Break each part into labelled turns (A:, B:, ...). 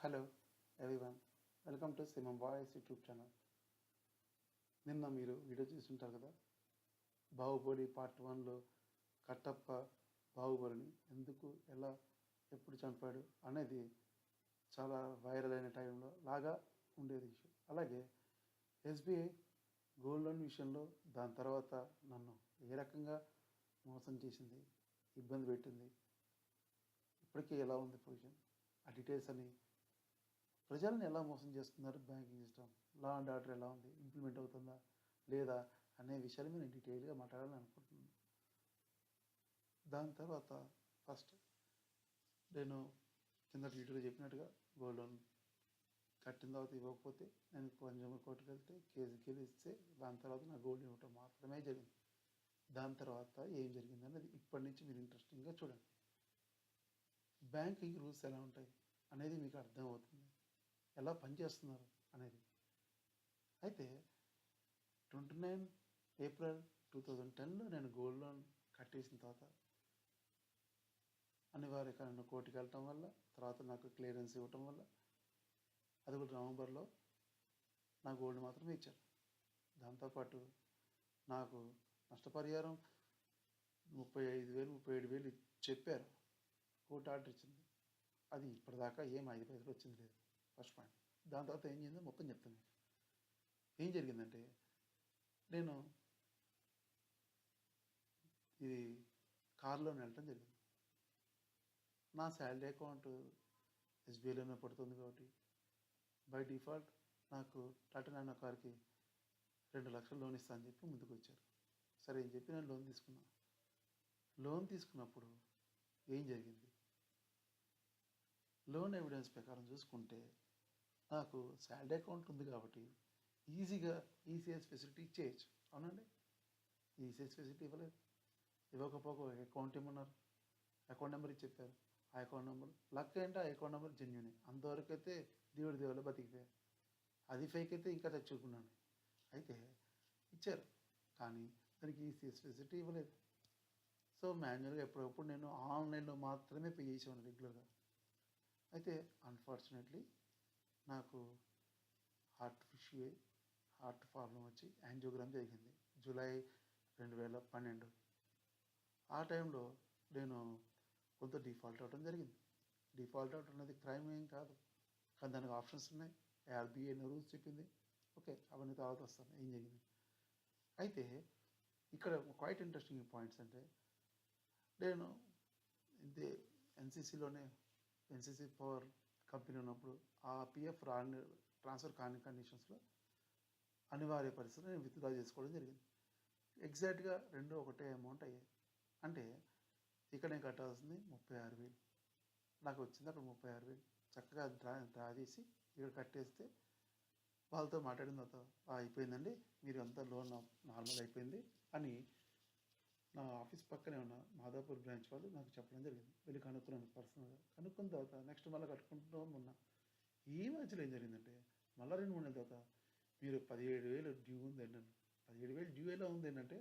A: Hello everyone, welcome to సిమం voice YouTube channel. నిన్న మీరు వీడియో చూస్తుంటారు కదా, బాహుబలి పార్ట్ 1లో కట్టప్ప బాహుబలిని ఎందుకు, ఎలా, ఎప్పుడు చంపాడు అనేది చాలా వైరల్ అయిన టైంలో లాగా ఉండేది ఇష్యూ. అలాగే ఎస్బీఐ గోల్డ్ లోన్ విషయంలో దాని తర్వాత నన్ను ఏ రకంగా మోసం చేసింది, ఇబ్బంది పెట్టింది, ఇప్పటికీ ఎలా ఉంది పొజిషన్, ఆ డీటెయిల్స్ అని, ప్రజల్ని ఎలా మోసం చేస్తున్నారు banking system, law and order ఎలా ఉంది, ఇంప్లిమెంట్ అవుతుందా లేదా అనే విషయాలు నేను డీటెయిల్గా మాట్లాడాలని అనుకుంటున్నాను. దాని తర్వాత ఫస్ట్ నేను కింద వీడియోలో చెప్పినట్టుగా గోల్డ్ లోన్ కట్టిన తర్వాత ఇవ్వకపోతే నేను కన్జ్యూమర్ కోర్టుకు వెళ్తే కేసు గెలిస్తే దాని తర్వాత నా గోల్డ్ ఇవ్వటం మాత్రమే జరిగింది. దాని తర్వాత ఏం జరిగింది అనేది ఇప్పటి నుంచి మీరు ఇంట్రెస్టింగ్గా చూడండి. బ్యాంకింగ్ రూల్స్ ఎలా ఉంటాయి అనేది మీకు అర్థమవుతుంది, ఎలా పనిచేస్తున్నారు అనేది. అయితే 29 ఏప్రిల్ 2010లో నేను గోల్డ్ లోన్ కట్టేసిన తర్వాత అనివార్య కారణంగా కోర్టుకి వెళ్ళటం వల్ల, తర్వాత నాకు క్లియరెన్స్ ఇవ్వటం వల్ల, అది కూడా నవంబర్లో నా గోల్డ్ మాత్రమే ఇచ్చారు. దాంతోపాటు నాకు నష్టపరిహారం 35,000 37,000 చెప్పారు, కోర్టు ఆర్డర్ ఇచ్చింది. అది ఇప్పటిదాకా ఏం 5 పైసలు వచ్చింది లేదు. First point. దాని తర్వాత ఏం చేసిందో మొత్తం చెప్తాను మీకు. ఏం జరిగిందంటే, నేను ఇది కారులో వెళ్ళటం జరిగింది. నా శాలరీ అకౌంట్ ఎస్బీఐలోనే పడుతుంది కాబట్టి బై డిఫాల్ట్ నాకు టాటా నానో కార్కి 2 లక్షలు లోన్ ఇస్తా అని చెప్పి ముందుకు వచ్చారు. సరే అని చెప్పి నేను లోన్ తీసుకున్నాను. లోన్ తీసుకున్నప్పుడు ఏం జరిగింది, లోన్ ఎవిడెన్స్ ప్రకారం చూసుకుంటే నాకు శాలరీ అకౌంట్ ఉంది కాబట్టి ఈజీగా ఈసీఎస్ ఫెసిలిటీ ఇచ్చేయచ్చు. అవునండి, ఈసీఎస్ ఫెసిలిటీ ఇవ్వలేదు. ఇవ్వకపోక అకౌంట్ ఇమ్మన్నారు, అకౌంట్ నెంబర్ ఇచ్చి చెప్పారు. ఆ అకౌంట్ నెంబర్ లక్ ఏంటో, ఆ అకౌంట్ నెంబర్ జెన్యునే. అంతవరకు అయితే దేవుడి బతికిపోయారు. అది ఫేక్ అయితే ఇంకా తెచ్చుకున్నాను. అయితే ఇచ్చారు, కానీ దానికి ఈసీఎస్ ఫెసిలిటీ ఇవ్వలేదు. సో మాన్యువల్గా ఎప్పుడప్పుడు నేను ఆన్లైన్లో మాత్రమే పే చేసేవాను రెగ్యులర్గా. అయితే అన్ఫార్చునేట్లీ నాకు హార్ట్ ప్రాబ్లం వచ్చి యాంజియోగ్రామ్ జరిగింది జూలై 2012. ఆ టైంలో నేను కొంత డిఫాల్ట్ అవ్వడం జరిగింది. డిఫాల్ట్ అవ్వడం అనేది క్రైమ్ ఏం కాదు, కానీ దానికి ఆప్షన్స్ ఉన్నాయి. ఆర్బీఐ రూల్స్ చెప్పింది. ఓకే, అవన్నీ తర్వాత వస్తాను ఏం జరిగింది. అయితే ఇక్కడ క్వైట్ ఇంట్రెస్టింగ్ పాయింట్స్ అంటే, నేను ఇంతే ఎన్సీసీ పవర్ కంపెనీ ఉన్నప్పుడు ఆ పిఎఫ్ ట్రాన్స్ఫర్ కాని కండిషన్స్లో అనివార్య పరిస్థితుల్లో నేను విత్డ్రా చేసుకోవడం జరిగింది. ఎగ్జాక్ట్గా రెండు ఒకటే అమౌంట్ అయ్యాయి. అంటే ఇక్కడ నేను కట్టాల్సింది 36,000, నాకు వచ్చింది అక్కడ 36,000. చక్కగా డ్రా చేసి ఇక్కడ కట్టేస్తే వాళ్ళతో మాట్లాడిన తర్వాత అయిపోయిందండి, మీరు అంతా లోన్ నార్మల్ అయిపోయింది అని నా ఆఫీస్ పక్కనే ఉన్న మాదాపూర్ బ్రాంచ్ వాళ్ళు నాకు చెప్పడం జరిగింది. వెళ్ళి కనుక్కున్నాను పర్సనల్గా. కనుక్కున్న తర్వాత నెక్స్ట్ మళ్ళీ కట్టుకుంటూ ఉన్నా. ఈ మధ్యలో ఏం జరిగిందంటే, మళ్ళీ 2-3 నెలల తర్వాత మీరు 17,000 డ్యూ ఉంది ఏంటంటే, 17,000 డ్యూ ఎలా ఉంది ఏంటంటే,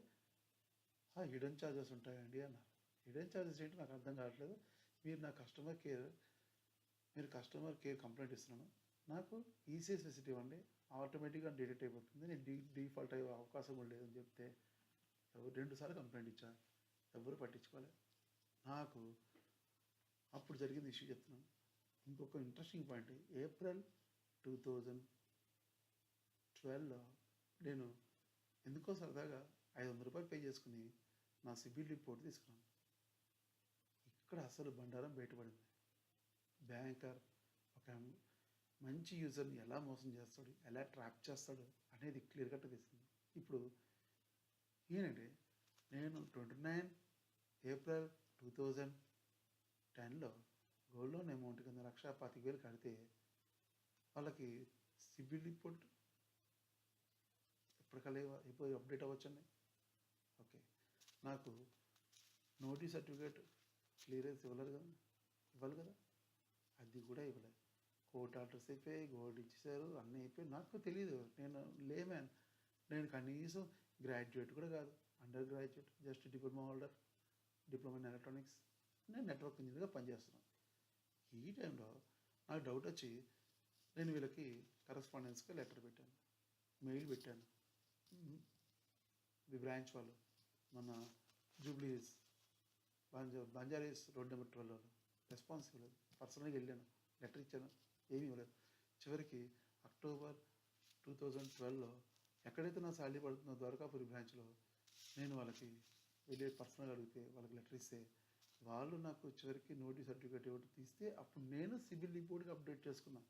A: హిడెన్ ఛార్జెస్ ఉంటాయండి అన్నారు. హిడెన్ ఛార్జెస్ ఏంటి నాకు అర్థం కావట్లేదు. మీరు కస్టమర్ కేర్ కంప్లైంట్ ఇస్తున్నాను, నాకు ఈసీఎస్ ఫెసిలిటీ ఇవ్వండి, ఆటోమేటిక్గా డిడక్ట్ అయిపోతుంది, నేను డిఫాల్ట్ అయ్యే అవకాశం కూడా లేదని చెప్తే 2 సార్లు కంప్లైంట్ ఇచ్చాను, ఎవరు పట్టించుకోలేదు. నాకు అప్పుడు జరిగింది ఇష్యూ చెప్తున్నాను. ఇంకొక ఇంట్రెస్టింగ్ పాయింట్, ఏప్రిల్ 2012లో నేను ఎందుకో సరదాగా 500 రూపాయలు పే చేసుకుని నా సిబిల్ రిపోర్ట్ తీసుకున్నాను. ఇక్కడ అసలు బండారం బయటపడింది. బ్యాంకర్ ఒక మంచి యూజర్ని ఎలా మోసం చేస్తాడు, ఎలా ట్రాప్ చేస్తాడు అనేది క్లియర్ కట్ తెలిసింది. ఇప్పుడు ఏంటంటే, నేను 29 ఏప్రిల్ 2010లో గోల్డ్ లోన్ అమౌంట్ కింద 1,25,000 కడితే వాళ్ళకి సిబిల్ రిపోర్ట్ ఎప్పటికల్లా అప్డేట్ అవ్వచ్చండి. ఓకే, నాకు నోటీస్ సర్టిఫికేట్ క్లియరెన్స్ ఇవ్వాలి కదా, అది కూడా ఇవ్వలేదు. కోర్ట్ ఆర్డర్స్ అయిపోయి, గోల్డ్ ఇచ్చేసారు, అన్నీ అయిపోయి. నాకు తెలియదు, నేను లేమ్యాన్, నేను కనీసం గ్రాడ్యుయేట్ కూడా కాదు, under graduate, just diploma holder, diploma in electronics. నేను నెట్వర్క్ ఇంజనీర్గా పనిచేస్తున్నాను. ఈ టైంలో నాకు డౌట్ వచ్చి నేను వీళ్ళకి కరస్పాండెన్స్గా లెటర్ పెట్టాను, మెయిల్ పెట్టాను. మీ బ్రాంచ్ వాళ్ళు మన జూబ్లీస్ బంజారీస్ రోడ్ నెంబర్ 12 వాళ్ళు రెస్పాన్స్ ఇవ్వలేదు. పర్సనల్గా వెళ్ళాను, లెటర్ ఇచ్చాను, ఏమీ ఇవ్వలేదు. చివరికి అక్టోబర్ 2012లో ఎక్కడైతే నా శాలరీ పడుతుందో ద్వారకాపురి బ్రాంచ్లో నేను వాళ్ళకి వెళ్ళి పర్సనల్గా అడిగితే వాళ్ళకి లెటర్ ఇస్తే వాళ్ళు నాకు చివరికి నోటీస్ సర్టిఫికేట్ ఇవ్వడం తీస్తే అప్పుడు నేను సిబిల్ రిపోర్ట్కి అప్డేట్ చేసుకున్నాను.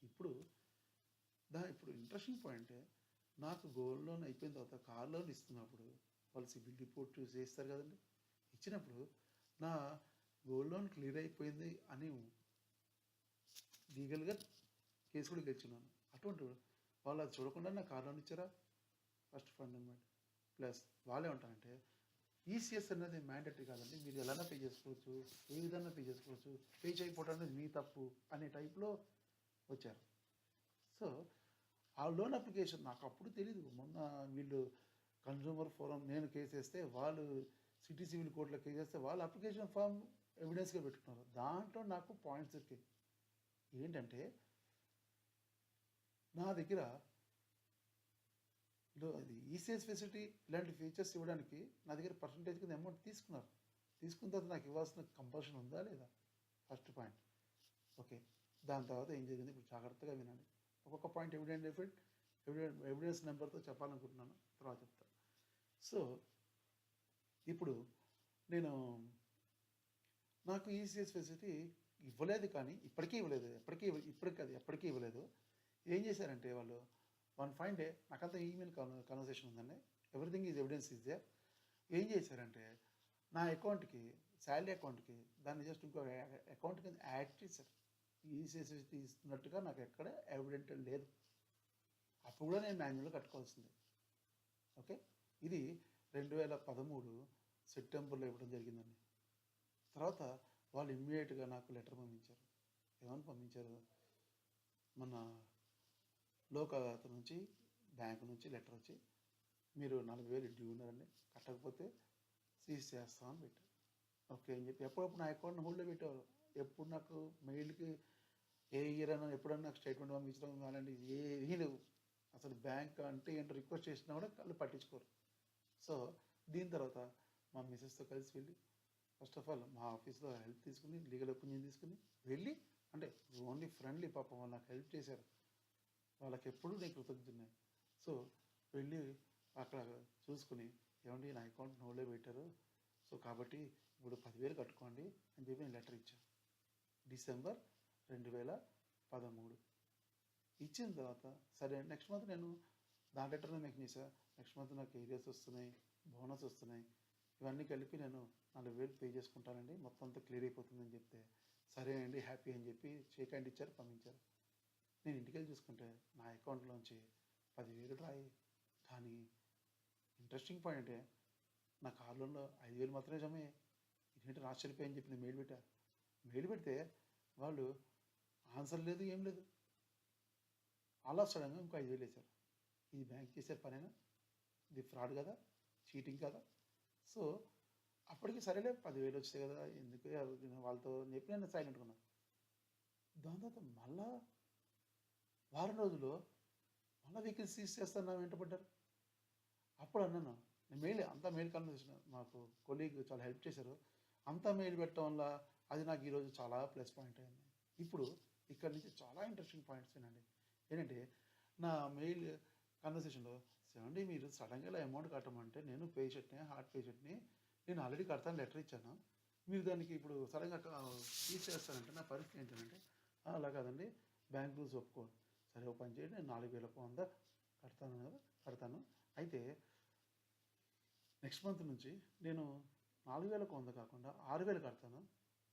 A: ఇప్పుడు ఇప్పుడు ఇంట్రెస్టింగ్ పాయింట్, నాకు గోల్డ్ లోన్ అయిపోయిన తర్వాత కార్ లోన్ ఇస్తున్నప్పుడు వాళ్ళు సిబిల్ రిపోర్ట్ చేస్తారు కదండి. ఇచ్చినప్పుడు నా గోల్డ్ లోన్ క్లియర్ అయిపోయింది అని లీగల్గా కేసు కూడా గెలిచున్నాను. అటువంటి వాళ్ళు అది చూడకుండా నా కార్ లోన్ ఇచ్చారా? ఫస్ట్ ఫండ్ అనమాట. ప్లస్ వాళ్ళే ఉంటారంటే ఈసీఎస్ అనేది మ్యాండేటరీ కాదండి, మీరు ఎలా పే చేసుకోవచ్చు, ఏ విధంగా పే చేసుకోవచ్చు, పే చేయకపోవడం అనేది మీ తప్పు అనే టైప్లో వచ్చారు. సో ఆ లోన్ అప్లికేషన్ నాకు అప్పుడు తెలీదు. మొన్న వీళ్ళు కన్జ్యూమర్ ఫోరం నేను కేసు వేస్తే వాళ్ళు సిటీ సివిల్ కోర్టులో కేసు వేస్తే వాళ్ళు అప్లికేషన్ ఫామ్ ఎవిడెన్స్గా పెట్టుకున్నారు. దాంట్లో నాకు పాయింట్స్ దొరికాయి. ఏంటంటే నా దగ్గర అది ఈసీఎస్ ఫెసిలిటీ ఇలాంటి ఫీచర్స్ ఇవ్వడానికి నా దగ్గర పర్సంటేజ్ కింద అమౌంట్ తీసుకున్నారు. తీసుకున్న తర్వాత నాకు ఇవ్వాల్సిన కంపల్షన్ ఉందా లేదా? First point. ఓకే, దాని తర్వాత ఏం జరిగింది ఇప్పుడు జాగ్రత్తగా వినండి. ఒక్కొక్క పాయింట్ ఎవిడెన్స్ నెంబర్తో చెప్పాలనుకుంటున్నాను, తర్వాత చెప్తాను. సో ఇప్పుడు నేను నాకు ఈసీఎస్ ఫెసిలిటీ ఇవ్వలేదు, కానీ ఇప్పటికీ ఇవ్వలేదు, ఎప్పటికీ ఇవ్వలేదు. ఏం చేశారంటే వాళ్ళు వన్ ఫైన్ డే నాకంతా ఈమెయిల్ కన్వర్సేషన్ ఉందండి, everything is evidence is there. ఏం చేశారంటే నా అకౌంట్కి, శాలరీ అకౌంట్కి దాన్ని జస్ట్ ఇంకో అకౌంట్ కింద యాడ్ చేశారు. ఈసీఎస్ ఇస్తున్నట్టుగా నాకు ఎక్కడ ఎవిడెంట్ లేదు. అప్పుడు కూడా నేను మాన్యువల్గా కట్టుకోవాల్సిందే. ఓకే, ఇది 2013 సెప్టెంబర్లో ఇవ్వడం జరిగిందండి. తర్వాత వాళ్ళు ఇమ్మీడియట్గా నాకు లెటర్ పంపించారు. ఏమని పంపించారు? మన లోక్ అదాలత్ నుంచి, బ్యాంకు నుంచి లెటర్ వచ్చి మీరు 40,000 డ్యూ ఉన్నారండి, కట్టకపోతే సీజ్ చేస్తామని పెట్టారు. ఓకే అని చెప్పి ఎప్పుడప్పుడు నా అకౌంట్ని హోల్డ్లో పెట్టేవారు. ఎప్పుడు నాకు మెయిల్కి ఏ ఇయర్ అయినా ఎప్పుడన్నా నాకు స్టేట్మెంట్ పంపించడం కానండి, ఏమీ లేవు. అసలు బ్యాంక్ అంటే ఏంటో రిక్వెస్ట్ చేసినా కూడా వాళ్ళు పట్టించుకోరు. సో దీని తర్వాత మా మిసెస్తో కలిసి వెళ్ళి ఫస్ట్ ఆఫ్ ఆల్ మా ఆఫీస్లో హెల్ప్ తీసుకుని, లీగల్ ఒపీనియన్ తీసుకుని వెళ్ళి, అంటే ఓన్లీ ఫ్రెండ్లీ, పాపం వాళ్ళు నాకు హెల్ప్ చేశారు, వాళ్ళకి ఎప్పుడు నేను కృతజ్ఞున్నాయి. సో వెళ్ళి అక్కడ చూసుకుని, ఏమండి నా అకౌంట్ హోల్డ్లో పెట్టారు, సో కాబట్టి ఇప్పుడు 10,000 కట్టుకోండి అని చెప్పి నేను లెటర్ ఇచ్చాను. డిసెంబర్ 2013 ఇచ్చిన తర్వాత సరే నెక్స్ట్ మంత్ నేను దాని లెటర్లో మెన్షన్ చేశాను, నెక్స్ట్ మంత్ నాకు ఏరియాస్ వస్తున్నాయి, బోనస్ వస్తున్నాయి, ఇవన్నీ కలిపి నేను 4,000 పే చేసుకుంటానండి, మొత్తం అంతా క్లియర్ అయిపోతుందని చెప్తే సరే అండి హ్యాపీ అని చెప్పి షేక్ హ్యాండ్ ఇచ్చారు, పంపించారు. నేను ఇంటికి వెళ్ళి చూసుకుంటే నా అకౌంట్లోంచి 10,000 డ్రా అయ్యాయి. కానీ ఇంట్రెస్టింగ్ పాయింట్, నా కార్ లోన్లో 5,000 మాత్రమే జమ అయ్యాయి. ఇదేంటి ఆశ్చర్యపోయి అని చెప్పి నేను మెయిల్ పెట్టాను. మెయిల్ పెడితే వాళ్ళు ఆన్సర్ లేదు, ఏం లేదు. అలా సడన్గా ఇంకో 5,000 వేశారు. ఇది బ్యాంక్ చేసే పనేనా? ఇది ఫ్రాడ్ కదా, చీటింగ్ కదా? సో అప్పటికి సరేలే 10,000 వచ్చాయి కదా, ఎందుకు వాళ్ళతో చెప్పి నేను సైలెంట్గా ఉన్నాను. దాని తర్వాత మళ్ళా వారం రోజుల్లో మళ్ళీ వెహికల్ సీజ్ చేస్తాను వెంటబడ్డారు. అప్పుడు అన్నాను, నేను అంతా మెయిల్ కన్వర్సేషన్, మాకు కొలీగ్ చాలా హెల్ప్ చేశారు, అంతా మెయిల్ పెట్టడం వల్ల అది నాకు ఈరోజు చాలా ప్లస్ పాయింట్ అయింది. ఇప్పుడు ఇక్కడ నుంచి చాలా ఇంట్రెస్టింగ్ పాయింట్స్ వినండి. ఏంటంటే నా మెయిల్ కన్వర్సేషన్లో, ఏమండి మీరు సడన్గా ఇలా అమౌంట్ కట్టమంటే నేను పేషెంట్ని, హార్ట్ పేషెంట్ని, నేను ఆల్రెడీ కడతాను లెటర్ ఇచ్చాను, మీరు దానికి ఇప్పుడు సడన్గా ఫీజ్ చేస్తానంటే నా పరిస్థితి ఏంటంటే, అలా కాదండి బ్యాంక్ రూల్స్ ఒప్పుకోను. సరే ఓ పని చేయండి, నేను 4,100 కడతాను, అయితే నెక్స్ట్ మంత్ నుంచి నేను 4,100 కాకుండా 6,000 కడతాను,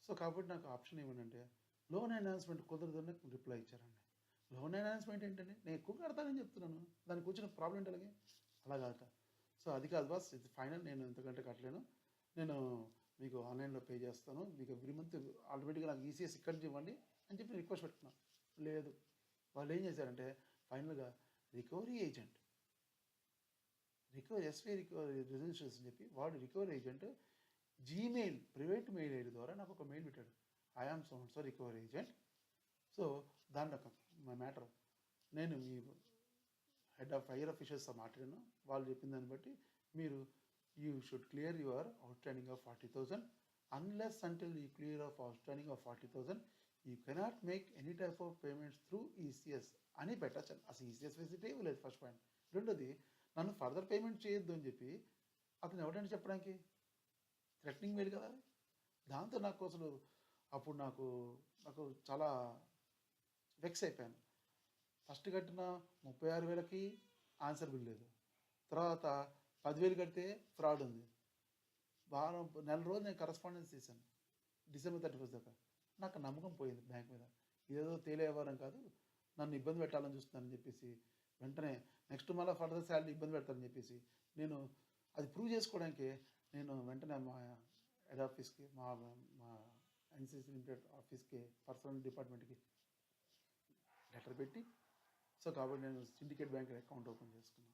A: సో కాబట్టి నాకు ఆప్షన్ ఏమిటంటే లోన్ ఎన్హాన్స్మెంట్ కుదరదని రిప్లై ఇచ్చారండి. లోన్ ఎన్హాన్స్మెంట్ ఏంటంటే నేను ఎక్కువ కడతానని చెప్తున్నాను, దానికి వచ్చిన ప్రాబ్లం ఏంటి అలాగే? అలా కాదట. సో అది కాదు బాస్, ఇది ఫైనల్, నేను ఎంతకంటే కట్టలేను, నేను మీకు ఆన్లైన్లో పే చేస్తాను, మీకు ఎవ్రీ మంత్ ఆటోమేటిక్గా నాకు ఈసీఎస్ ఇక్కడ నుంచి ఇవ్వండి అని చెప్పి రిక్వెస్ట్ పెట్టుకున్నాను. లేదు, వాళ్ళు ఏం చేశారంటే ఫైనల్గా recovery agent, SV recovery resolutions అని చెప్పి వాడు recovery agent Gmail private mail ID ద్వారా నాకు ఒక మెయిల్ పెట్టాడు. I am so recovery agent, so దాంట్లో మా మ్యాటర్ నేను మీ హెడ్ ఆఫ్ హైయర్ ఆఫీషియల్స్తో మాట్లాడాను. వాళ్ళు చెప్పిన దాన్ని బట్టి మీరు you should clear your out standing of 40,000. Unless until you clear of out standing of 40,000 you cannot make any type of payments through ECS అని పెట్టచ్చు. అసలు ఈసీఎస్ ఫెసిలిటీ ఇవ్వలేదు ఫస్ట్ పాయింట్. రెండోది నన్ను ఫర్దర్ పేమెంట్ చేయొద్దు అని చెప్పి అతను ఎవడంటే చెప్పడానికి థ్రెటనింగ్ మెయిల్ కదా. దాంతో నాకు అసలు అప్పుడు నాకు నాకు చాలా వెక్స్ అయిపోయాను. ఫస్ట్ కట్టిన 36,000కి ఆన్సర్ బిల్ లేదు. తర్వాత 10,000 కడితే ఫ్రాడ్ ఉంది. నెల రోజులు నేను కరస్పాండెన్స్ చేశాను December 31 దాకా. నాకు నమ్మకం పోయింది బ్యాంక్ మీద. ఇదేదో తేలే వ్యవహారం కాదు, నన్ను ఇబ్బంది పెట్టాలని చూస్తున్నానని చెప్పేసి వెంటనే నెక్స్ట్ మళ్ళీ ఫర్దర్ శాలరీ ఇబ్బంది పెడతానని చెప్పేసి నేను అది ప్రూవ్ చేసుకోవడానికి నేను వెంటనే మా హెడ్ ఆఫీస్కి మా మా ఎన్సీసీ లిమిటెడ్ ఆఫీస్కి పర్సనల్ డిపార్ట్మెంట్కి లెటర్ పెట్టి సో కాబట్టి నేను సిండికేట్ బ్యాంక్ అకౌంట్ ఓపెన్ చేసుకున్నాను.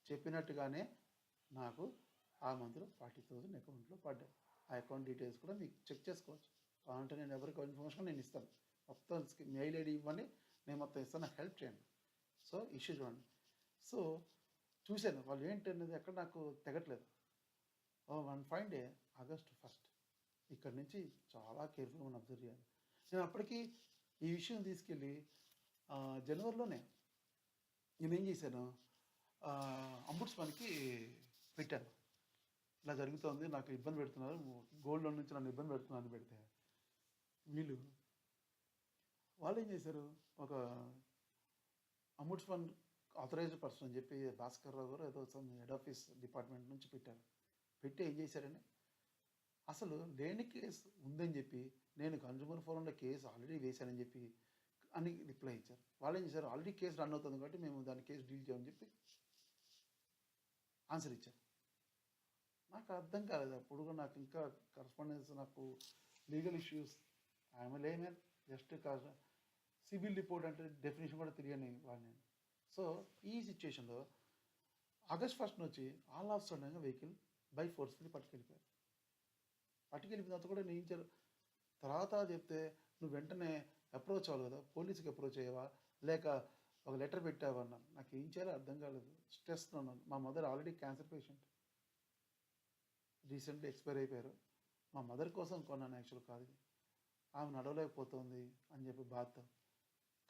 A: చెప్పినట్టుగానే నాకు ఆ మంత్లో 40,000 అకౌంట్లో పడ్డాయి. ఆ అకౌంట్ డీటెయిల్స్ కూడా మీకు చెక్ చేసుకోవచ్చు. కావాలంటే నేను ఎవరికి ఇన్ఫర్మేషన్ నేను ఇస్తాను. మొత్తం మెయిల్ ఐడి ఇవ్వండి, నేను మొత్తం ఇస్తాను, నాకు హెల్ప్ చేయండి. సో ఇష్యూ చూడండి. సో చూశాను వాళ్ళు ఏంటి అనేది ఎక్కడ నాకు తెగట్లేదు. వన్ ఫైన్ డే August 1 ఇక్కడ నుంచి చాలా కేర్ఫుల్గా మనం అబ్జర్వ్ చేయాలి. నేను అప్పటికి ఈ విషయం తీసుకెళ్ళి జనవరిలోనే నేనేం చేశాను, అంబుడ్స్మన్కి పెట్టాను. ఇలా జరుగుతుంది, నాకు ఇబ్బంది పెడుతున్నారు, గోల్డ్ లోన్ నుంచి నన్ను ఇబ్బంది పెడుతున్నాను పెడితే వాళ్ళు ఏం చేశారు, ఒక అంబుడ్స్మన్ ఆథరైజ్డ్ పర్సన్ అని చెప్పి భాస్కర్ రావు గారు ఏదో హెడ్ ఆఫీస్ డిపార్ట్మెంట్ నుంచి పెట్టారు. పెట్టి ఏం చేశారని అసలు లేని కేసు ఉందని చెప్పి నేను కన్జ్యూమర్ ఫోరంలో కేసు ఆల్రెడీ వేశానని చెప్పి అని రిప్లై ఇచ్చారు. వాళ్ళు ఏం చేశారు, ఆల్రెడీ కేసు రన్ అవుతుంది కాబట్టి మేము దాని కేసు డీల్ చేయమని చెప్పి ఆన్సర్ ఇచ్చారు. నాకు అర్థం కాలేదు అప్పుడు కూడా. నాకు ఇంకా కరస్పాండెన్స్, నాకు legal issues, I'm laymen, just civil report అంటే డెఫినేషన్ కూడా తెలియని వాడిని. సో ఈ సిచ్యువేషన్లో August 1 నుంచి ఆల్ ఆఫ్ సడన్గా వెహికల్ బై ఫోర్స్ఫుల్లీ పట్టుకెళ్ళిపోయారు. పట్టుకెళ్ళిపోయిన తర్వాత కూడా నేను తర్వాత చెప్తే నువ్వు వెంటనే అప్రోచ్ అవ్వాలి కదా, పోలీసుకి అప్రోచ్ అయ్యావా లేక ఒక లెటర్ పెట్టావా అన్నాను. నాకు ఏం చేయాలో అర్థం కాలేదు, స్ట్రెస్లో ఉన్నాను. మా mother already cancer patient, recently expire అయిపోయారు. మా మదర్ కోసం కొన్నాను యాక్చువల్ కాదు, ఆమె నడవలేకపోతుంది అని చెప్పి బాధతో.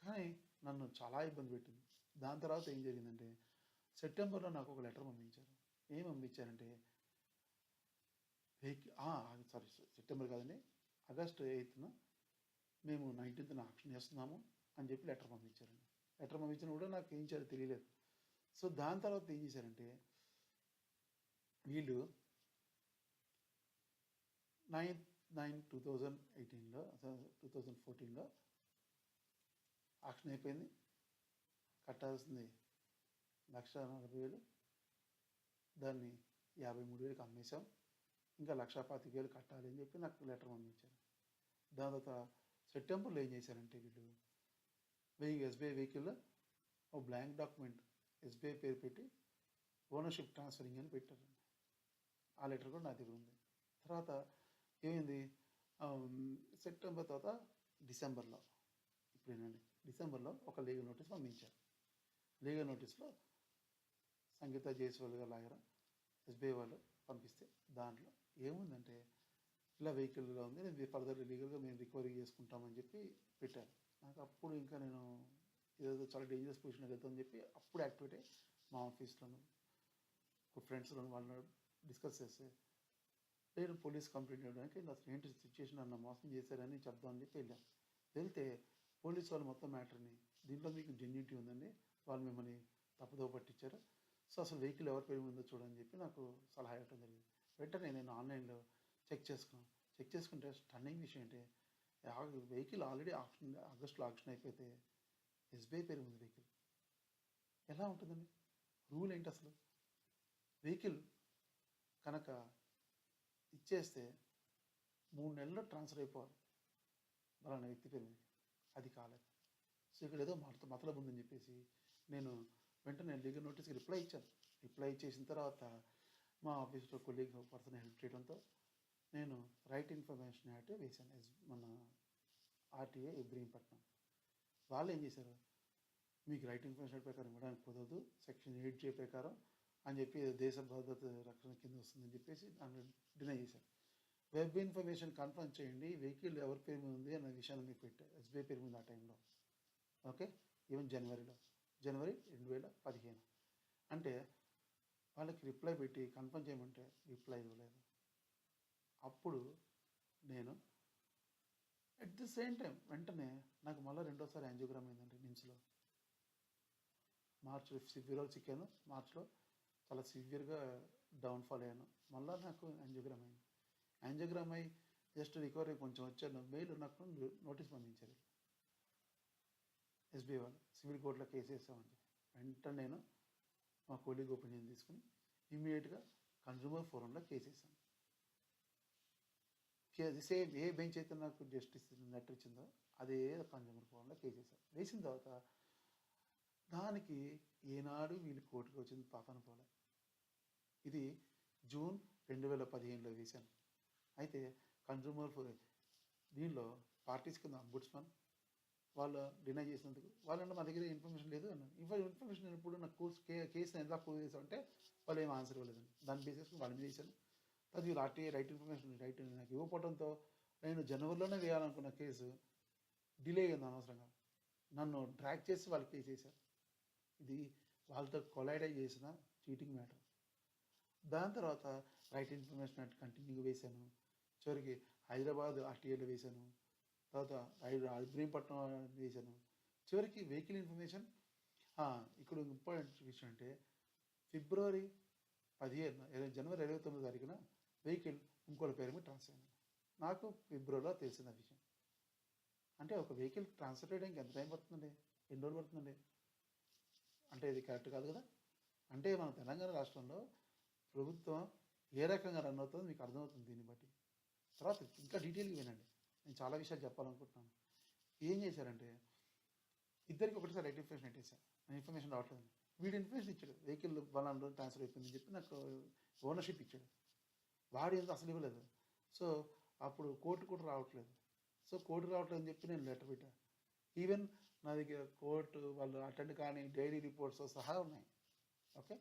A: కానీ నన్ను చాలా ఇబ్బంది పెట్టింది. దాని తర్వాత ఏం జరిగిందంటే సెప్టెంబర్లో నాకు ఒక లెటర్ పంపించారు. ఏం పంపించారంటే సారీ సెప్టెంబర్ కాదండి, August 8న మేము 19th ఆక్షన్ చేస్తున్నాము అని చెప్పి లెటర్ పంపించారండి. లెటర్ పంపించిన కూడా నాకు ఏం చేయాలో తెలియలేదు. సో దాని తర్వాత ఏం చేశారంటే వీళ్ళు 9/9/2018లో 2014లో ఆక్షన్ అయిపోయింది. కట్టాల్సింది 1,40,000, దాన్ని 53,000కి అమ్మేశాం. ఇంకా 1,25,000 కట్టాలి అని చెప్పి నాకు లెటర్ పంపించారు. దాని తర్వాత సెప్టెంబర్లో ఏం చేశారంటే వీళ్ళు ఎస్బీఐ వెహికల్లో ఒక బ్లాంక్ డాక్యుమెంట్ ఎస్బీఐ పేరు పెట్టి ఓనర్షిప్ ట్రాన్స్ఫరింగ్ అని పెట్టారండి. ఆ లెటర్ కూడా నా దగ్గర ఉంది. తర్వాత ఏమైంది, సెప్టెంబర్ తర్వాత డిసెంబర్లో డిసెంబర్లో ఒక లీగల్ నోటీస్ పంపించారు. లీగల్ నోటీస్లో సంగీత జైస్వాల్ గారు లాయర్ ఎస్బీఐ వాళ్ళు పంపిస్తే దాంట్లో ఏముందంటే ఇలా వెహికల్గా ఉంది, నేను ఫర్దర్ లీగల్గా మేము రికవరీ చేసుకుంటామని చెప్పి పెట్టారు. నాకు అప్పుడు ఇంకా నేను ఏదో చాలా డేంజరస్ పొజిషన్కి వెళ్తామని చెప్పి అప్పుడు యాక్టివేట్ అయ్యి మా ఆఫీస్లోను ఫ్రెండ్స్లో వాళ్ళు డిస్కస్ చేస్తే నేను పోలీస్ కంప్లైంట్ ఇవ్వడానికి అసలు ఏంటి సిచ్యువేషన్ అన్న మోసం చేశారని చెప్దామని చెప్పి వెళ్ళాం. వెళ్తే పోలీస్ వాళ్ళు మొత్తం మ్యాటర్ని దీంట్లో మీకు జెన్యూనిటీ ఉందండి, వాళ్ళు మిమ్మల్ని తప్పుదో పట్టించారు, సో అసలు వెహికల్ ఎవరి పేరు ఉందో చూడని చెప్పి నాకు సలహా ఇవ్వడం జరిగింది. వెంటనే నేను ఆన్లైన్లో చెక్ చేసుకుంటే స్టన్నింగ్ విషయం ఏంటి, వెహికల్ ఆల్రెడీ ఆగస్టులో ఆక్షన్ అయిపోతే ఎస్బీఐ పేరు ఉంది వెహికల్. ఎలా ఉంటుందండి, రూల్ ఏంటి అసలు? వెహికల్ కనుక ఇచ్చేస్తే 3 నెలల్లో ట్రాన్స్ఫర్ అయిపోవాలి అలానే వ్యక్తి పేరు మీద, అది కాలేదు. సో ఇక్కడ ఏదో మతలబు ఉందని చెప్పేసి నేను వెంటనే లీగల్ నోటీస్కి రిప్లై ఇచ్చాను. రిప్లై ఇచ్చేసిన తర్వాత మా ఆఫీస్లో కొలీగ్ పర్సన్ హెల్ప్ చేయడంతో నేను రైట్ ఇన్ఫర్మేషన్ యాక్ట్ వేశాను. మన ఆర్టీఏ ఇబ్రహీంపట్నం. వాళ్ళు ఏం చేశారు, మీకు రైట్ ఇన్ఫర్మేషన్ ప్రకారం ఇవ్వడానికి కుదరదు, సెక్షన్ 8J ప్రకారం అని చెప్పి దేశ భద్రత రక్షణ కింద వస్తుందని చెప్పేసి దాన్ని డినై చేశారు. వెబ్ ఇన్ఫర్మేషన్ కన్ఫర్మ్ చేయండి, వెహికల్ ఎవరి పేరు మీద ఉంది అన్న విషయాన్ని మీకు పెట్టారు, ఎస్బీఐ పేరు మీద ఆ టైంలో. ఓకే, ఈవెన్ జనవరి 2015. అంటే వాళ్ళకి రిప్లై పెట్టి కన్ఫర్మ్ చేయమంటే రిప్లై ఇవ్వలేదు. అప్పుడు నేను అట్ ది సేమ్ టైం వెంటనే నాకు మళ్ళీ రెండోసారి యాంజియోగ్రామ్ అయిందండి నిమ్స్లో. ఫిబ్రవరి చిక్కాను, మార్చ్లో చాలా సివియర్గా డౌన్ఫాల్ అయ్యాను. మళ్ళీ నాకు యాంజియోగ్రామ్ అయింది. యాంజియోగ్రామ్ అయ్యి జస్ట్ రికవరీ కొంచెం వచ్చాను, మెయిల్ నాకు నోటీస్ పంపించారు ఎస్బీఐ వాళ్ళు, సివిల్ కోర్టులో కేసు వేసామని చెప్పి. వెంటనే నేను మా కొలీగ్ ఒపీనియన్ తీసుకుని ఇమ్మీడియట్గా కన్జ్యూమర్ ఫోరంలో కేసు వేసాను. సేమ్ ఏ బెంచ్ అయితే నాకు జస్టిస్ లెటర్ ఇచ్చిందో అదే కన్జ్యూమర్ ఫోరంలో కేసు వేసాను. వేసిన తర్వాత దానికి ఏనాడు వీళ్ళు కోర్టుకు వచ్చింది పాపన పోలే. ఇది జూన్ 2015లో వేశాను. అయితే కన్జ్యూమర్ దీనిలో పార్టీస్ కింద అంబుడ్స్మన్ వాళ్ళు డినై చేసినందుకు వాళ్ళంటే మా దగ్గర ఇన్ఫర్మేషన్ లేదు అన్నారు. ఇన్ఫర్మేషన్ ఎప్పుడు నాకు కేసు ఎలా ప్రూవ్ చేసామంటే వాళ్ళు ఏం ఆన్సర్ ఇవ్వలేదండి. దాన్ని బేసిస్ వాళ్ళ మీద చేశాను. అది వీళ్ళు ఆర్టీఐ రైట్ ఇన్ఫర్మేషన్ నాకు ఇవ్వకపోవడంతో నేను జనవరిలోనే వేయాలనుకున్న కేసు డిలే అయింది అనవసరంగా. నన్ను ట్రాక్ చేసి వాళ్ళు కేసు వేశారు. ఇది వాళ్ళతో కొలైడ్ చేసిన చీటింగ్ మ్యాటర్. దాని తర్వాత రైట్ ఇన్ఫర్మేషన్ అంటే కంటిన్యూగా వేశాను. చివరికి హైదరాబాద్ ఆర్టీఐలో వేశాను, తర్వాత ఇబ్రహీంపట్నం వేశాను. చివరికి వెహికల్ ఇన్ఫర్మేషన్. ఇక్కడ ఇంపార్టెంట్ విషయం అంటే జనవరి 29వ తారీఖున వెహికల్ ఇంకోటి పేరు మీద ట్రాన్స్ఫర్ అయింది. నాకు ఫిబ్రవరిలో తెలిసిన విషయం. అంటే ఒక వెహికల్ ట్రాన్స్ఫర్ చేయడానికి ఎంత టైం పడుతుందండి, ఎన్ని రోజులు పడుతుందండి? అంటే ఇది కరెక్ట్ కాదు కదా. అంటే మన తెలంగాణ రాష్ట్రంలో ప్రభుత్వం ఏ రకంగా రన్ అవుతుందో మీకు అర్థమవుతుంది దీన్ని బట్టి. తర్వాత ఇంకా డీటెయిల్గా వినండి, నేను చాలా విషయాలు చెప్పాలనుకుంటున్నాను. ఏం చేశారంటే ఇద్దరికి ఒకటిసారి రైట్ ఇన్ఫర్మేషన్ పెట్టేశారు, ఇన్ఫర్మేషన్ రావట్లేదు. వీడు ఇన్ఫర్మేషన్ ఇచ్చాడు, వెహికల్ వాళ్ళ ట్రాన్స్ఫర్ అయిపోయిందని చెప్పి నాకు ఓనర్షిప్ ఇచ్చాడు. వాడు ఏందో అసలు ఇవ్వలేదు. సో అప్పుడు కోర్టు కూడా రావట్లేదు. సో కోర్టు రావట్లేదు అని చెప్పి నేను లెటర్ పెట్టాను. ఈవెన్ నా దగ్గర కోర్టు వాళ్ళు అటెండ్ కానీ డైరీ రిపోర్ట్స్ సహా ఉన్నాయి. ఓకే,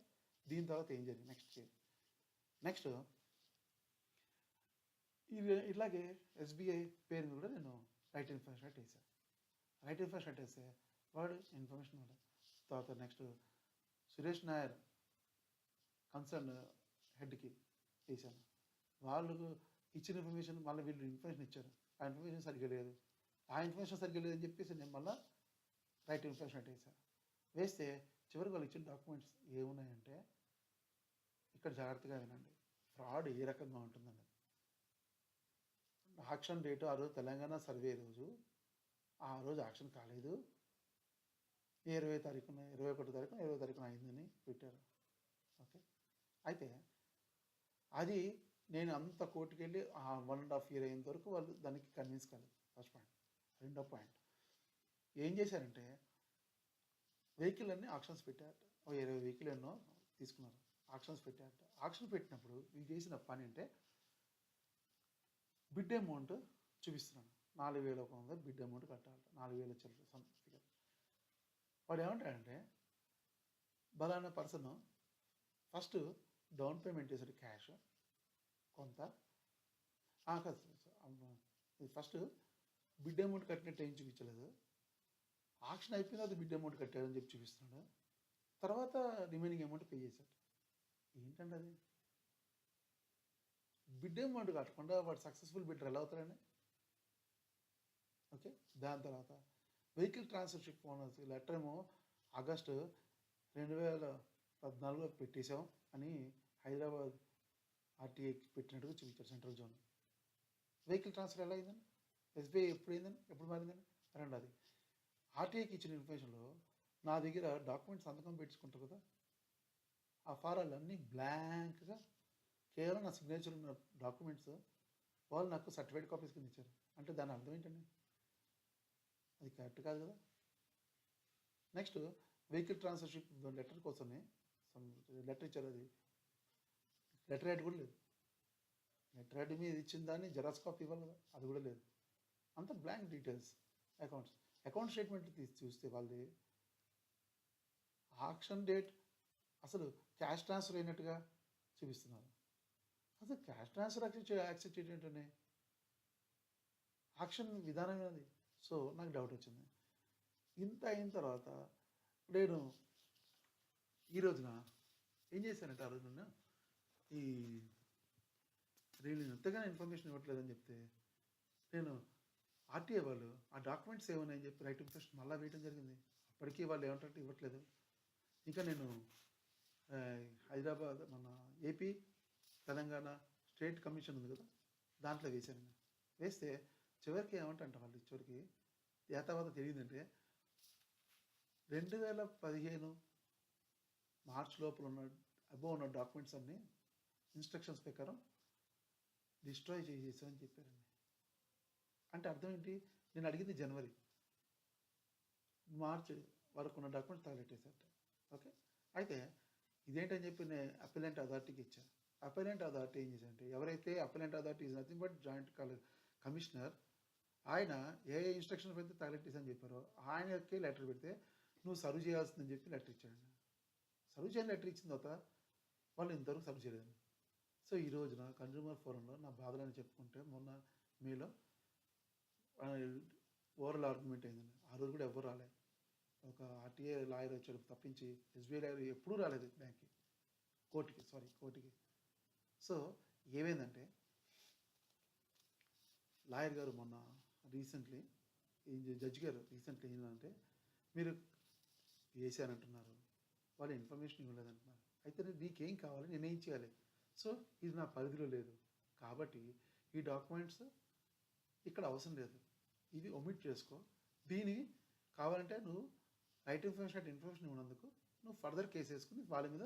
A: దీని తర్వాత ఏం జరిగింది నెక్స్ట్ ఇలాగే ఎస్బీఐ పేరు కూడా నేను రైట్ ఇన్ఫర్మేషన్ వేసాను. రైట్ ఇన్ఫర్మేషన్ వేస్తే వాడు ఇన్ఫర్మేషన్ ఇవ్వలేదు. తర్వాత నెక్స్ట్ సురేష్ నాయర్ కన్సర్న్ హెడ్కి వేసాను. వాళ్ళు ఇచ్చిన ఇన్ఫర్మేషన్ మళ్ళీ వీళ్ళు ఇన్ఫర్మేషన్ ఇచ్చారు, ఆ ఇన్ఫర్మేషన్ సరిగ్గా లేదు. ఆ ఇన్ఫర్మేషన్ సరిగ్గా లేదని చెప్పేసి నేను మళ్ళీ రైట్ ఇన్ఫర్మేషన్ వేసాను. వేస్తే చివరికి వాళ్ళు ఇచ్చిన డాక్యుమెంట్స్ ఏమున్నాయంటే, ఇక్కడ జాగ్రత్తగా వినండి, ఫ్రాడ్ ఏ రకంగా ఉంటుందండి. ఆక్షన్ డేటు ఆ రోజు తెలంగాణ సర్వే రోజు, ఆ రోజు ఆక్షన్ కాలేదు, 21 తారీఖున 20 తారీఖున అయిందని పెట్టారు. ఓకే, అయితే అది నేను అంత కోర్టుకు వెళ్ళి 1.5 year అయ్యేంత వరకు వాళ్ళు దానికి కన్విన్స్ కాలేదు. First point. రెండో పాయింట్ ఏం చేశారంటే వెహికల్ అన్నీ ఆక్షన్స్ పెట్టారట. 20 వెహికల్ ఎన్నో తీసుకున్నారు, ఆక్షన్స్ పెట్టారట. ఆక్షన్ పెట్టినప్పుడు వీళ్ళు చేసిన పని అంటే బిడ్ అమౌంట్ చూపిస్తున్నాను, 4,100 బిడ్ అమౌంట్ కట్టాలట, 4,000 చిల్లర ఫిగర్. వాడు ఏమంటాడంటే బలానా పర్సన్ ఫస్ట్ డౌన్ పేమెంట్ చేసాడు క్యాష్ కొంత, ఫస్ట్ బిడ్ అమౌంట్ కట్టినట్టు ఏం చూపించలేదు, ఆక్షన్ అయిపోయిన తర్వాత బిడ్ అమౌంట్ కట్టాడని చెప్పి చూపిస్తున్నాడు, తర్వాత రిమైనింగ్ అమౌంట్ పే చేశాడు. ఏంటండి అది? బిడ్ అమౌంట్ కట్టకుండా వాడు సక్సెస్ఫుల్ బిడ్డర్ ఎలా అవుతాడండి? ఓకే, దాని తర్వాత వెహికల్ ట్రాన్స్ఫర్షిప్ ఓనర్స్ లెటర్ ఏమో ఆగస్టు 2014లో పెట్టేశాం అని హైదరాబాద్ ఆర్టీఐకి పెట్టినట్టుగా చూపించారు సెంట్రల్ జోన్. వెహికల్ ట్రాన్స్ఫర్ ఎలా అయిందని, ఎస్బీఐ ఎప్పుడు మారిందని? రెండోది ఆర్టీఐకి ఇచ్చిన ఇన్ఫర్మేషన్లో నా దగ్గర డాక్యుమెంట్స్ సంతకం పెట్టుకుంటారు కదా, ఆ ఫారాలు అన్నీ బ్లాంక్గా కేవలం నా సిగ్నేచర్ ఉన్న డాక్యుమెంట్స్ వాళ్ళు నాకు సర్టిఫైడ్ కాపీస్ కింద ఇచ్చారు. అంటే దాని అర్థం ఏంటండి? అది కరెక్ట్ కాదు కదా. నెక్స్ట్ వెహికల్ ట్రాన్స్ఫర్షిప్ లెటర్ కోసమే లెటర్ ఇచ్చారు, అది లెటర్ హెడ్ కూడా లేదు. లెటర్ హెడ్ మీద ఇచ్చిన దాన్ని జెరాక్స్ కాపీ ఇవ్వాలి కదా, అది కూడా లేదు. అంత బ్లాంక్ డీటెయిల్స్. అకౌంట్ స్టేట్మెంట్ తీసి చూస్తే వాళ్ళది ఆక్షన్ డేట్ అసలు క్యాష్ ట్రాన్స్ఫర్ అయినట్టుగా చూపిస్తున్నారు. అసలు క్యాష్ ట్రాన్స్ఫర్ యాక్సెప్ట్ చేయడం ఆక్షన్ విధానం అది. సో నాకు డౌట్ వచ్చింది. ఇంత అయిన తర్వాత నేను ఈ రోజున ఏం చేశానంటే, ఆ రోజు నేను ఈ నేను ఎంతగానో ఇన్ఫర్మేషన్ ఇవ్వట్లేదని చెప్తే, నేను ఆర్టీఏ వాళ్ళు ఆ డాక్యుమెంట్స్ ఏమన్నాయని చెప్పి రైట్ ఇన్ఫర్మేషన్ మళ్ళీ వేయడం జరిగింది. అప్పటికీ వాళ్ళు ఏమంటారంటే ఇవ్వట్లేదు. ఇంకా నేను హైదరాబాద్ మన ఏపీ తెలంగాణ స్టేట్ కమిషన్ ఉంది కదా, దాంట్లో వేశాను. వేస్తే చివరికి ఏమంటే వాళ్ళు చివరికి తర్వాత తెలియదంటే 2015 మార్చ్ లోపల ఉన్న అబోవ్ ఉన్న డాక్యుమెంట్స్ అన్నీ ఇన్స్ట్రక్షన్స్ ప్రకారం డిస్ట్రాయ్ చేసేసామని చెప్పారండి. అంటే అర్థం ఏంటి? నేను అడిగింది జనవరి, మార్చ్ వరకు ఉన్న డాక్యుమెంట్స్ తగలెట్టేశారట. ఓకే, అయితే ఇదేంటని చెప్పి నేను అపెలెంట్ అథారిటీకి ఇచ్చాను. అపెలెంట్ అథారిటీ ఏం చేశారంటే, ఎవరైతే appellant authority is nothing but joint commissioner, ఆయన ఏ ఇన్స్ట్రక్షన్ పెడితే తగలెట్టేసని చెప్పారో ఆయనకి లెటర్ పెడితే నువ్వు సర్వ్ చేయాల్సిందని చెప్పి లెటర్ ఇచ్చాడు. సర్వ్ చేయని లెటర్ ఇచ్చిన తర్వాత వాళ్ళు ఇంతవరకు సర్వ్ చేయలేదు. సో ఈ రోజున కన్జ్యూమర్ ఫోరంలో నా బాధలని చెప్పుకుంటే, మొన్న మేలో ఓవరాల్ ఆర్గ్యుమెంట్ అయిందండి. ఆ రోజు కూడా ఎవరు రాలేదు. ఒక ఆర్టీఏ లాయర్ వచ్చాడు తప్పించి ఎస్బీఐ లాయర్ ఎప్పుడూ రాలేదు బ్యాంక్కి, కోర్టుకి. సో ఏమైందంటే, లాయర్ గారు మొన్న రీసెంట్లీ జడ్జి గారు రీసెంట్లీ ఏంటంటే, మీరు వేసానంటున్నారు, వాళ్ళు ఇన్ఫర్మేషన్ ఇవ్వలేదంటున్నారు. అయితే నీకేం కావాలి, నేనేం చేయాలి? సో ఇది నా పరిధిలో లేదు కాబట్టి ఈ డాక్యుమెంట్స్ ఇక్కడ అవసరం లేదు, ఇది ఒమిట్ చేసుకో, దీని కావాలంటే నువ్వు రైట్ ఇన్ఫర్మేషన్ ఇవ్వనందుకు నువ్వు ఫర్దర్ కేసు వేసుకుని వాళ్ళ మీద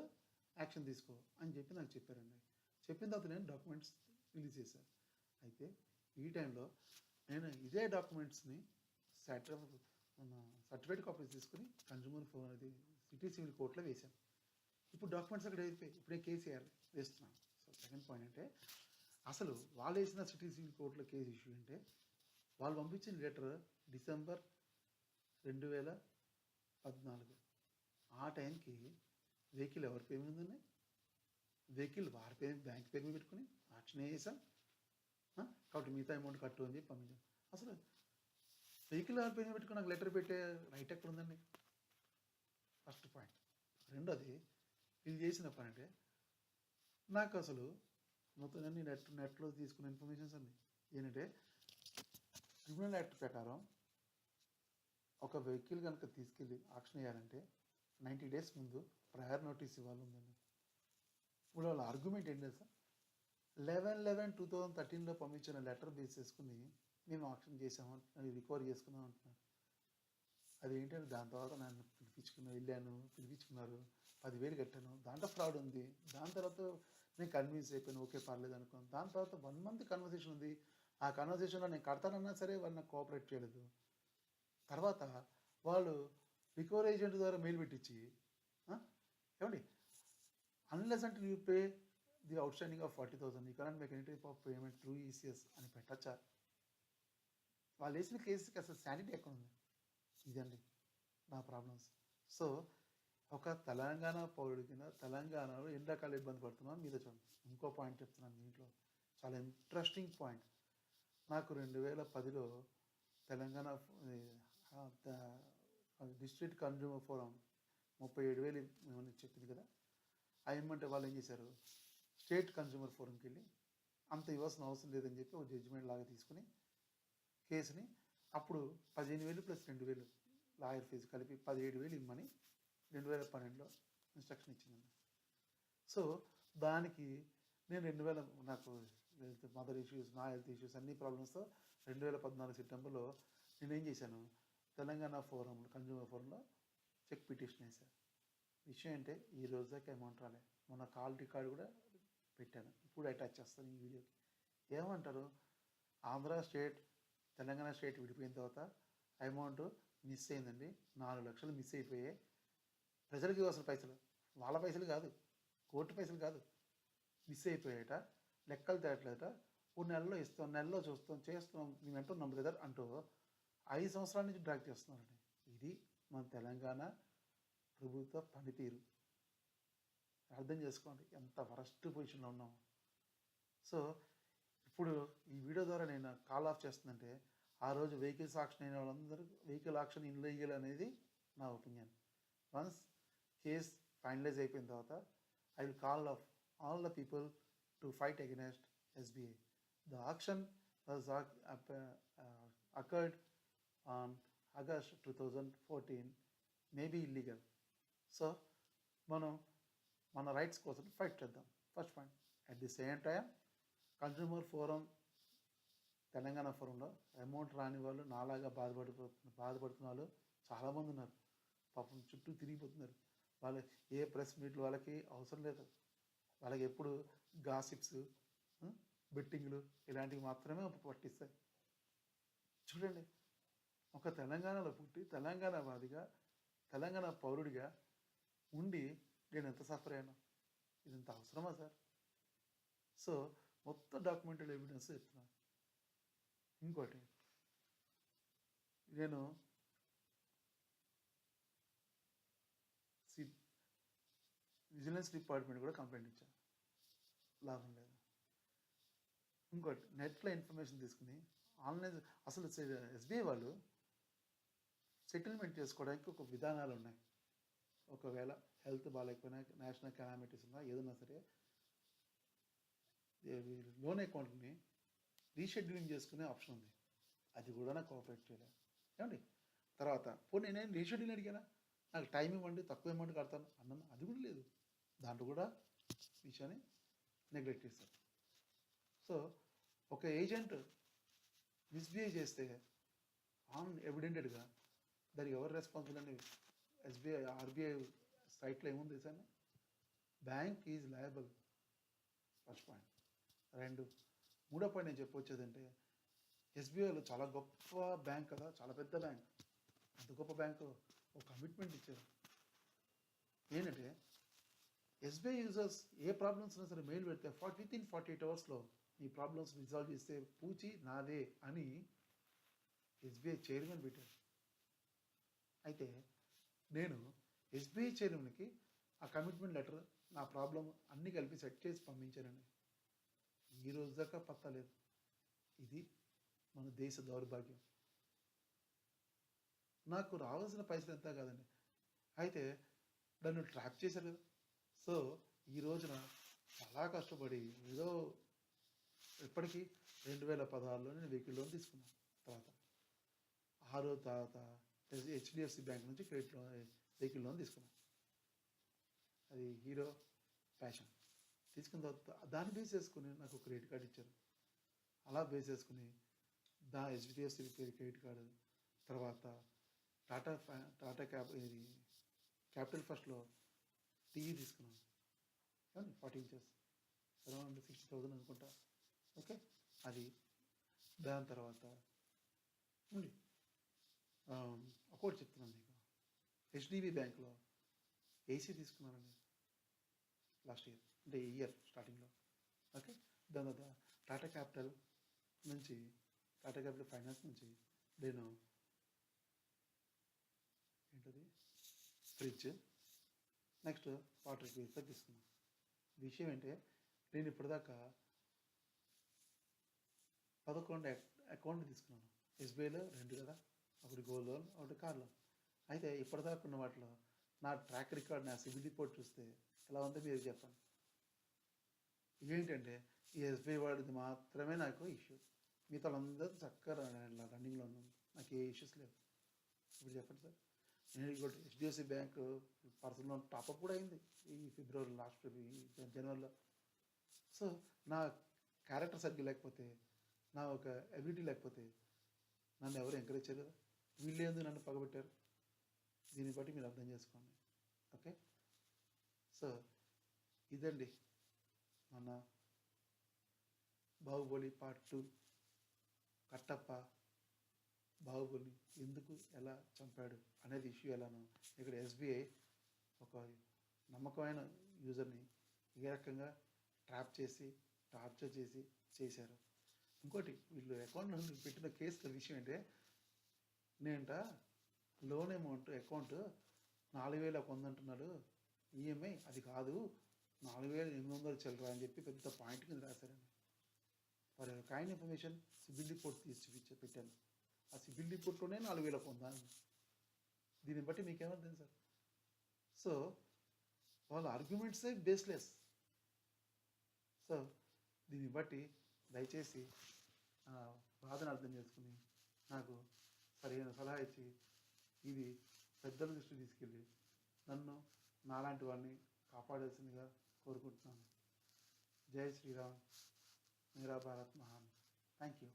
A: యాక్షన్ తీసుకో అని చెప్పి నాకు చెప్పారండి. చెప్పిన తర్వాత నేను డాక్యుమెంట్స్ రిలీజ్ చేశాను. అయితే ఈ టైంలో నేను ఇదే డాక్యుమెంట్స్ని సర్టిఫికేట్ కాపీస్ తీసుకుని కన్జ్యూమర్ ఫోన్ అది సిటీ సివిల్ కోర్టులో వేశాను. ఇప్పుడు డాక్యుమెంట్స్ అక్కడ అయిపోయి ఇప్పుడే కేసు వేస్తున్నాను. సో సెకండ్ పాయింట్ అంటే, అసలు వాళ్ళు వేసిన సిటీ సివిల్ కోర్టులో కేసు ఇష్యూ అంటే, వాళ్ళు పంపించిన లెటర్ డిసెంబర్ 2014. ఆ టైంకి వెహికల్ ఎవరి పేరు మీద ఉన్నాయి, వెహికల్ వారి పేరు బ్యాంక్ పేరు మీద పెట్టుకుని ఆక్షన్ వేసాం కాబట్టి మిగతా అమౌంట్ కట్టు అని చెప్పి పంపించాం. అసలు వెహికల్ ఎవరి పేరు మీద పెట్టుకుని నాకు లెటర్ పెట్టే రైట్ ఎక్కడ ఉందండి? First point. రెండోది, ఇది చేసిన పని అంటే, నాకు అసలు మొత్తం అన్ని నెట్లో తీసుకున్న ఇన్ఫర్మేషన్స్ అన్నీ ఏంటంటే, క్రిమినల్ యాక్ట్ ప్రకారం ఒక వెహికల్ కనుక తీసుకెళ్ళి ఆక్షన్ వేయాలంటే 90 days ముందు ప్రయర్ నోటీస్ ఇవ్వాలి ఉందండి. ఇప్పుడు వాళ్ళ ఆర్గ్యుమెంట్ ఏంటి తెలుసా? 11/11/2013లో పంపించిన లెటర్ బేస్ చేసుకుని మేము ఆక్షన్ చేసాము, రికవరీ చేసుకున్నాం అంటున్నారు. అది ఏంటంటే, దాని తర్వాత నన్ను పిలిపించుకున్నారు, 10,000 కట్టాను, దాంట్లో ఫ్రాడ్ ఉంది. దాని తర్వాత నేను కన్విన్స్ అయిపోయాను, ఓకే పర్లేదు అనుకున్నాను. దాని తర్వాత 1 month కన్వర్సేషన్ ఉంది. ఆ కన్వర్సేషన్లో నేను కడతానన్నా సరే వాళ్ళు నాకు కోఆపరేట్ చేయలేదు. తర్వాత వాళ్ళు రికవరీ ఏజెంట్ ద్వారా మెయిల్ పెట్టించి, ఏమండి, అన్లెస్ అంటే you pay the out standing of 40,000 you cannot make any type of payment through ECS అని పెట్టచ్చా? వాళ్ళు వేసిన కేసుకి అసలు శానిటీ ఎక్కడ ఉంది? ఇదండి నా ప్రాబ్లమ్స్. సో ఒక తెలంగాణ పౌరుడి కింద తెలంగాణలో ఎన్ని రకాల ఇబ్బంది పడుతున్నాం మీద చూడండి. ఇంకో పాయింట్ చెప్తున్నాను దీంట్లో, చాలా ఇంట్రెస్టింగ్ పాయింట్. నాకు 2010లో తెలంగాణ డిస్ట్రిక్ట్ కన్జ్యూమర్ ఫోరం 37,000 ఏమని చెప్పింది కదా, ఏమంటే వాళ్ళు ఏం చేశారు, స్టేట్ కన్జ్యూమర్ ఫోరంకి వెళ్ళి అంత ఇవ్వాల్సిన అవసరం లేదని చెప్పి ఒక జడ్జిమెంట్ లాగా తీసుకుని కేసుని అప్పుడు 15,000 + 2,000 లాయర్ ఫీజు కలిపి 17,000 ఇమ్మని 2012లో ఇన్స్ట్రక్షన్ ఇచ్చిందండి. సో దానికి నేను 2000 నాకు మదర్ ఇష్యూస్, నా హెల్త్ ఇష్యూస్, అన్ని ప్రాబ్లమ్స్తో 2014 సెప్టెంబర్లో నేనేం చేశాను, తెలంగాణ ఫోరం కన్జ్యూమర్ ఫోరంలో చెక్ పిటిషన్ వేశాను. విషయం అంటే ఈ రోజు దాకా అమౌంట్ రాలే. మొన్న కాల్ రికార్డు కూడా పెట్టాను, ఇప్పుడు అటాచ్ చేస్తాను ఈ వీడియోకి. ఏమంటారు, ఆంధ్ర స్టేట్ తెలంగాణ స్టేట్ విడిపోయిన తర్వాత అమౌంట్ మిస్ అయిందండి, 4 లక్షలు మిస్ అయిపోయాయి. ప్రజలకి అసలు పైసలు, వాళ్ళ పైసలు కాదు, కోర్టు పైసలు కాదు, మిస్ అయిపోయాయట, లెక్కలు తేయట్లేదట, 3 నెలల్లో ఇస్తాం, నెలలో చూస్తాం, చేస్తాం, మేము అంటున్నాం బ్రదర్ అంటూ 5 సంవత్సరాల నుంచి డ్రాగ్ చేస్తున్నారండి. ఇది మన తెలంగాణ ప్రభుత్వ పనితీరు. అర్థం చేసుకోండి ఎంత వరస్ట్ పొజిషన్‌లో ఉన్నామో. సో, ఇప్పుడు ఈ వీడియో ద్వారా నేను కాల్ ఆఫ్ చేస్తుందంటే, ఆ రోజు వెహికల్స్ ఆక్షన్ అయిన వాళ్ళందరూ వెహికల్ ఆక్షన్ ఇల్లీగల్ అనేది నా ఒపీనియన్. వన్స్ కేస్ ఫైనలైజ్ అయిపోయిన తర్వాత I will call off all the people to fight against SBI. The auction was occurred on August 2014, maybe illegal. సో మనం మన రైట్స్ కోసం ఫైట్ చేద్దాం. First point. At the same time consumer forum Telangana ఫోరంలో amount రాని వాళ్ళు నాలాగా బాధపడుతున్న వాళ్ళు చాలామంది ఉన్నారు. పాపం చుట్టూ తిరిగిపోతున్నారు. వాళ్ళు ఏ ప్రెస్ మీట్లు వాళ్ళకి అవసరం లేదు. వాళ్ళకి ఎప్పుడు గాసిప్స్, బెట్టింగ్లు ఇలాంటివి మాత్రమే పట్టిస్తాయి. చూడండి, ఒక తెలంగాణలో పుట్టి తెలంగాణ వాదిగా తెలంగాణ పౌరుడిగా ఉండి నేను ఎంత సఫర్ అయ్యాను. ఇదంత అవసరమా సార్? సో మొత్తం డాక్యుమెంటరీ ఎవిడెన్స్ చెప్తున్నాను. ఇంకోటి, నేను విజిలెన్స్ డిపార్ట్మెంట్ కూడా కంప్లైంట్ ఇచ్చాను, లాభం లేదు. ఇంకోటి, నెట్లో ఇన్ఫర్మేషన్ తీసుకుని ఆన్లైన్ అసలు ఎస్బీఐ వాళ్ళు సెటిల్మెంట్ చేసుకోవడానికి ఒక విధానాలు ఉన్నాయి. ఒకవేళ హెల్త్ బాగాలేకపోయినా, నేషనల్ కెలామిటీస్ ఉన్నా, ఏదన్నా సరే లోన్ అకౌంట్ని రీషెడ్యూలింగ్ చేసుకునే ఆప్షన్ ఉంది. అది కూడా నాకు కోఆపరేట్ చేయలేదు. ఏమండి, తర్వాత పోనీ నేను రీషెడ్యూల్ అడిగానా, నాకు టైం ఇవ్వండి, తక్కువ అమౌంట్ కడతాను అన్నాను, అది కూడా లేదు. దాంట్లో కూడా విషయాన్ని నెగ్లెక్ట్ చేశారు. సో ఒక ఏజెంట్ మిస్బిహేవ్ చేస్తే ఆన్ ఎవిడెంటెడ్గా దానికి ఎవరు రెస్పాన్సిబుల్ అని ఎస్బీఐ ఆర్బీఐ సైట్లో ఏముంది sir? Bank is liable. First point. మూడో పాయింట్ నేను చెప్పొచ్చేదంటే, ఎస్బీఐలో చాలా గొప్ప బ్యాంక్ కదా, చాలా పెద్ద బ్యాంక్. అంత గొప్ప బ్యాంకు ఒక కమిట్మెంట్ ఇచ్చారు. ఏంటంటే ఎస్బీఐ యూజర్స్ ఏ ప్రాబ్లమ్స్ ఉన్నా సరే మెయిల్ పెడితే వితిన్ 48 అవర్స్లో ఈ ప్రాబ్లమ్స్ రిజాల్వ్ చేస్తే పూచి నాదే అని ఎస్బీఐ చైర్మన్ పెట్టారు. అయితే నేను ఎస్బీఐ చైర్మన్కి ఆ కమిట్మెంట్ లెటర్, నా ప్రాబ్లం అన్నీ కలిపి సెట్ చేసి పంపించానండి. ఈ రోజు దాకా పత్తలేదు. ఇది మన దేశ దౌర్భాగ్యం. నాకు రావాల్సిన పైసలు ఎంత కాదండి, అయితే నన్ను ట్రాప్ చేశారు కదా. సో ఈ రోజున చాలా కష్టపడి ఏదో ఎప్పటికీ 2016లో నేను వెహికల్ లోన్ తీసుకున్నాను. తర్వాత హెచ్డిఎఫ్సి బ్యాంక్ నుంచి క్రెడిట్ లోన్, వెహికల్ లోన్ తీసుకున్నాను. అది హీరో ప్యాషన్. తీసుకున్న తర్వాత దాన్ని బేస్ చేసుకుని నాకు క్రెడిట్ కార్డు ఇచ్చారు. అలా బేస్ చేసుకుని హెచ్డిఎఫ్సి క్రెడిట్ కార్డు, తర్వాత టాటా క్యాపిటల్ ఫస్ట్లో టీవీ తీసుకున్నాను. 40 ఇంచెస్, అరౌండ్ 60,000 అనుకుంటా. ఓకే, అది. దాని తర్వాత ఒకటి చెప్తున్నాను మీకు, హెచ్డిబి బ్యాంక్లో ఏసీ తీసుకున్నానండి లాస్ట్ ఇయర్, అంటే ఈ ఇయర్ స్టార్టింగ్లో. ఓకే, దాని తర్వాత టాటా క్యాపిటల్ ఫైనాన్స్ నుంచి నేను ఏంటది ఫ్రిడ్జ్, నెక్స్ట్ వాటర్ ప్యూరిఫైర్ తీసుకున్నాను. విషయం ఏంటంటే, నేను ఇప్పటిదాకా 11 అకౌంట్ తీసుకున్నాను. ఎస్బీఐలో 2 కదా, ఒకటి గోల్డ్ లోన్, ఒకటి కార్ లోన్. అయితే ఇప్పటిదాకా ఉన్న వాటిలో నా ట్రాక్ రికార్డ్, నా సిబిల్ రిపోర్ట్ చూస్తే ఎలా ఉందో మీరు చెప్పండి. ఏంటంటే ఈ ఎస్బీఐ వాడిది మాత్రమే నాకు ఇష్యూ, మిగతా వాళ్ళందరూ చక్కగా రన్నింగ్లో ఉన్నాను, నాకు ఏ ఇష్యూస్ లేవు. ఇప్పుడు చెప్పండి సార్. నేను ఇంకోటి HDFC bank personal loan top up కూడా అయింది ఈ ఫిబ్రవరి, లాస్ట్ జనవరిలో. సో నా క్యారెక్టర్ సరిగ్గా లేకపోతే, నా ఒక ఎబిలిటీ లేకపోతే నన్ను ఎవరు ఎంకరేజ్ చేయరు కదా. వీళ్ళు ఎందుకు నన్ను పగబెట్టారు, దీన్ని బట్టి మీరు అర్థం చేసుకోండి. ఓకే, సో ఇదండి మన బాహుబలి పార్ట్ 2. కట్టప్ప బాహుబలి ఎందుకు ఎలా చంపాడు అనేది ఇష్యూ ఎలానో, ఇక్కడ ఎస్బీఐ ఒక నమ్మకమైన యూజర్ని ఏ రకంగా ట్రాప్ చేసి టార్చర్ చేసి చేశారు. ఇంకోటి, వీళ్ళు అకౌంట్లో పెట్టిన కేసు విషయం అంటే, నేంట లోన్ అకౌంట్ 4,000 కొందంటున్నాడు, ఈఎంఐ అది కాదు 4,800 చిల్లర అని చెప్పి పెద్ద పాయింట్ కింద రాశారండి. For kind information CIBIL report తీసి పెట్టాను. ఆ సిబిల్ రిపోర్ట్లోనే 4,000 పొందాను. దీన్ని బట్టి మీకేమర్థం సార్? సో వాళ్ళ ఆర్గ్యుమెంట్సే బేస్లెస్. సో దీన్ని బట్టి దయచేసి బాధను అర్థం చేసుకుని నాకు సరైన సలహా ఇచ్చి ఇది పెద్దల దృష్టి తీసుకెళ్ళి నన్ను నాలాంటి వాడిని కాపాడాల్సిందిగా కోరుకుంటున్నాను. జై శ్రీరామ్, మేరా భారత్ మహాన్. Thank you.